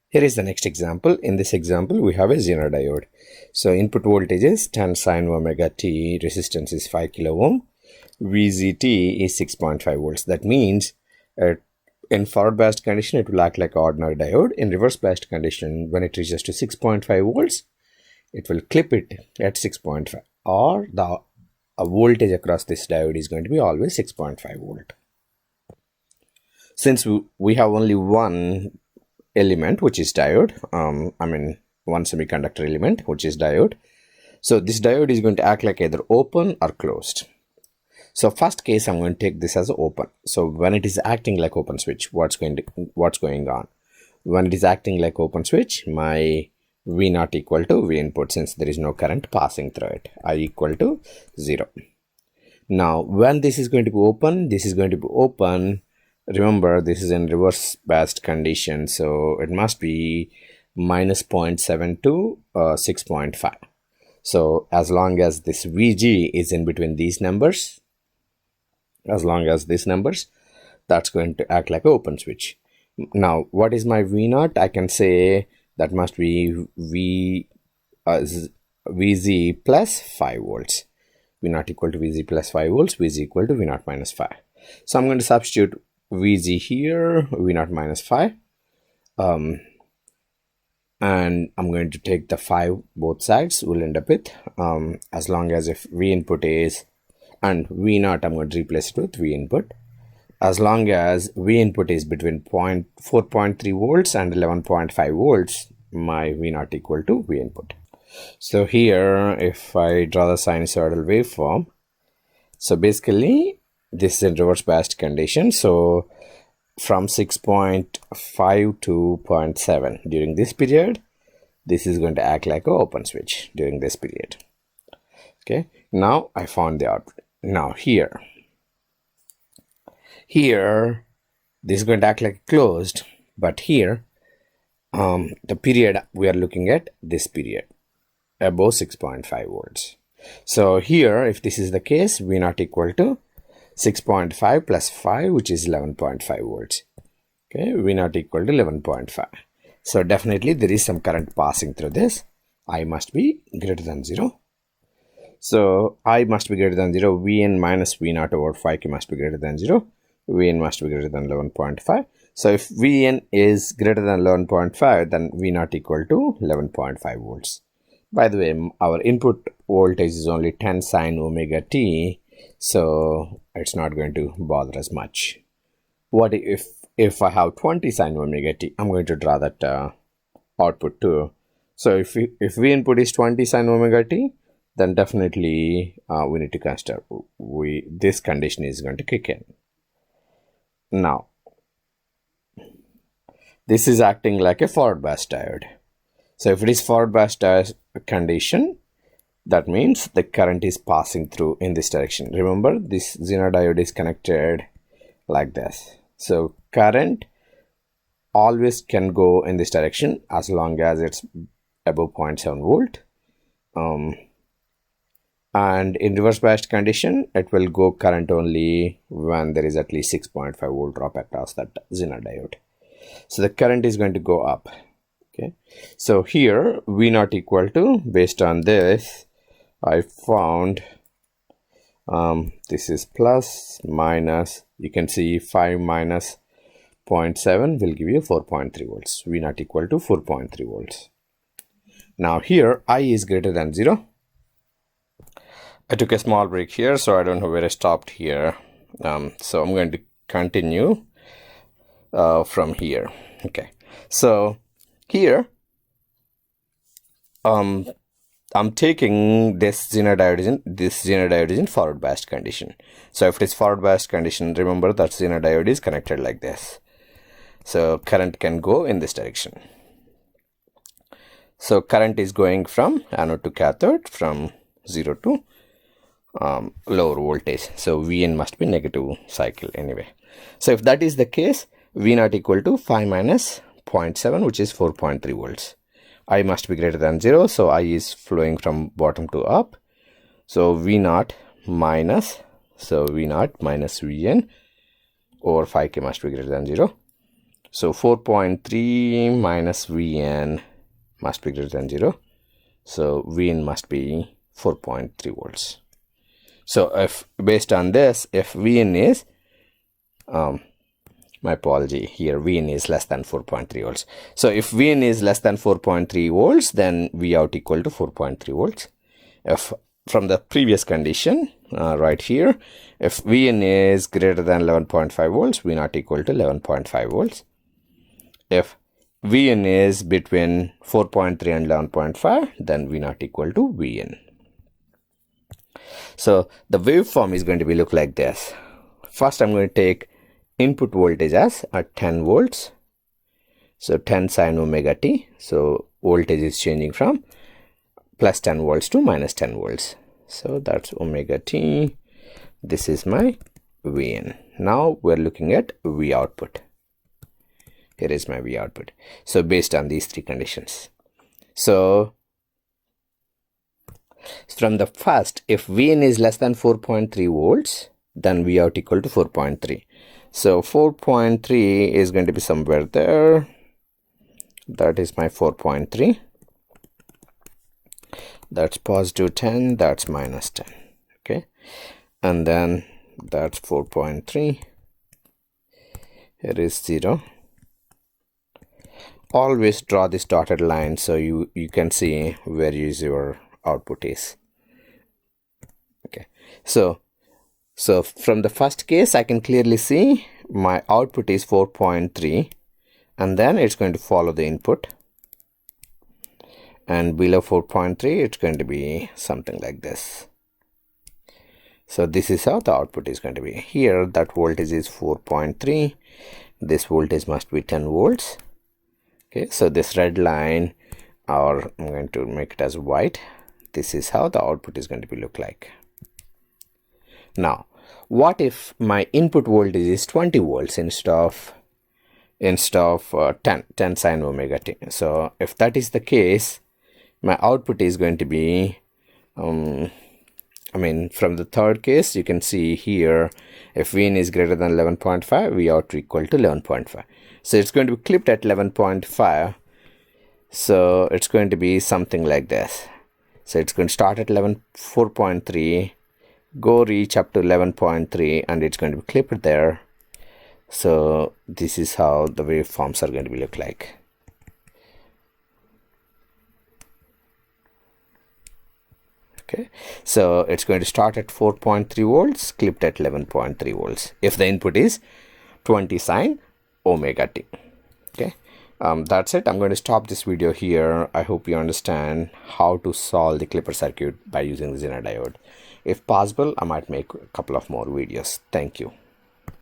Here is the next example. In this example, we have a Zener diode. So input voltage is 10 sine omega t, resistance is 5 kilo ohm, VZT is 6.5 volts. That means in forward biased condition, it will act like an ordinary diode. In reverse biased condition, when it reaches to 6.5 volts, it will clip it at 6.5, or the voltage across this diode is going to be always 6.5 volt. Since we have only one element, which is diode, one semiconductor element, which is diode. So this diode is going to act like either open or closed. So first case, I'm going to take this as open. So when it is acting like open switch, what's going on? When it is acting like open switch, my V naught equal to V input, since there is no current passing through it, I equal to 0. Now when this is going to be open, remember this is in reverse biased condition, so it must be minus 0.7 to 6.5. So as long as this VG is in between these numbers, that's going to act like an open switch. Now what is my V naught? I can say that must be VZ plus 5 volts. V naught equal to VZ plus 5 volts, VZ equal to V naught minus 5. So I'm going to substitute VZ here, V naught minus 5, and I'm going to take the 5 both sides. We'll end up with as long as if V input is, and V naught I'm going to replace it with V input, as long as V input is between 4.3 volts and 11.5 volts, my V naught equal to V input. So here, if I draw the sinusoidal waveform, so basically this is in reverse biased condition. So from 6.5 to 0.7 during this period, this is going to act like an open switch during this period. Okay, now I found the output. Now here this is going to act like closed, but here the period we are looking at, this period above 6.5 volts. So here, if this is the case, V naught equal to 6.5 plus 5, which is 11.5 volts. Okay, V naught equal to 11.5. So definitely there is some current passing through this. I must be greater than 0. So I must be greater than 0. Vn minus V naught over 5k must be greater than 0. Vn must be greater than 11.5. So if Vn is greater than 11.5, then V naught equal to 11.5 volts. By the way, our input voltage is only 10 sine omega t, so it's not going to bother us much. What if I have 20 sine omega t? I'm going to draw that output too. So if V input is 20 sine omega t, then definitely we need to consider this condition is going to kick in. Now this is acting like a forward biased diode. So if it is forward biased condition, that means the current is passing through in this direction. Remember, this Zener diode is connected like this. So current always can go in this direction as long as it's above 0.7 volt. And in reverse biased condition, it will go current only when there is at least 6.5 volt drop across that Zener diode. So the current is going to go up. Okay, so here V naught equal to, based on this, I found this is plus minus, you can see 5 minus 0.7 will give you 4.3 volts. V naught equal to 4.3 volts. Now here I is greater than 0. I took a small break here, so I don't know where I stopped here. So I'm going to continue from here. Okay, so here I'm taking this Zener diode is in forward biased condition. So if it is forward biased condition, remember that Zener diode is connected like this. So current can go in this direction. So current is going from anode to cathode, from 0 to lower voltage. So Vn must be negative cycle anyway. So if that is the case, V naught equal to 5 minus 0.7, which is 4.3 volts. I must be greater than 0, so I is flowing from bottom to up. So V naught minus, Vn over 5k must be greater than 0. So 4.3 minus Vn must be greater than 0. So Vn must be 4.3 volts. So if based on this, if Vn is, my apology, here Vn is less than 4.3 volts. So if Vn is less than 4.3 volts, then Vout equal to 4.3 volts. If from the previous condition, right here, if Vn is greater than 11.5 volts, V naught equal to 11.5 volts. If Vn is between 4.3 and 11.5, then V naught equal to Vn. So the waveform is going to be look like this. First, I'm going to take input voltage as 10 volts. So 10 sine omega t. So voltage is changing from plus 10 volts to minus 10 volts. So that's omega t. This is my Vn. Now we're looking at V output. Here is my V output. So based on these three conditions. So from the first, if Vn is less than 4.3 volts, then Vout equal to 4.3. So 4.3 is going to be somewhere there. That is my 4.3. That's positive 10, that's minus 10. Okay. And then that's 4.3. Here is 0. Always draw this dotted line so you can see where your output is. Okay. So from the first case, I can clearly see my output is 4.3, and then it's going to follow the input. And below 4.3, it's going to be something like this. So this is how the output is going to be. Here, that voltage is 4.3. This voltage must be 10 volts. Okay, so this red line, or I'm going to make it as white. This is how the output is going to be look like. Now, what if my input voltage is 20 volts instead of 10 sine omega t? So if that is the case, my output is going to be, from the third case, you can see here, if Vn is greater than 11.5, Vout equal to 11.5. So it's going to be clipped at 11.5. So it's going to be something like this. So it's going to start at 4.3, go reach up to 11.3, and it's going to be clipped there. So this is how the waveforms are going to be look like. Okay, so it's going to start at 4.3 volts, clipped at 11.3 volts if the input is 20 sine omega t. Okay, that's it. I'm going to stop this video here. I hope you understand how to solve the clipper circuit by using the Zener diode. If possible, I might make a couple of more videos. Thank you.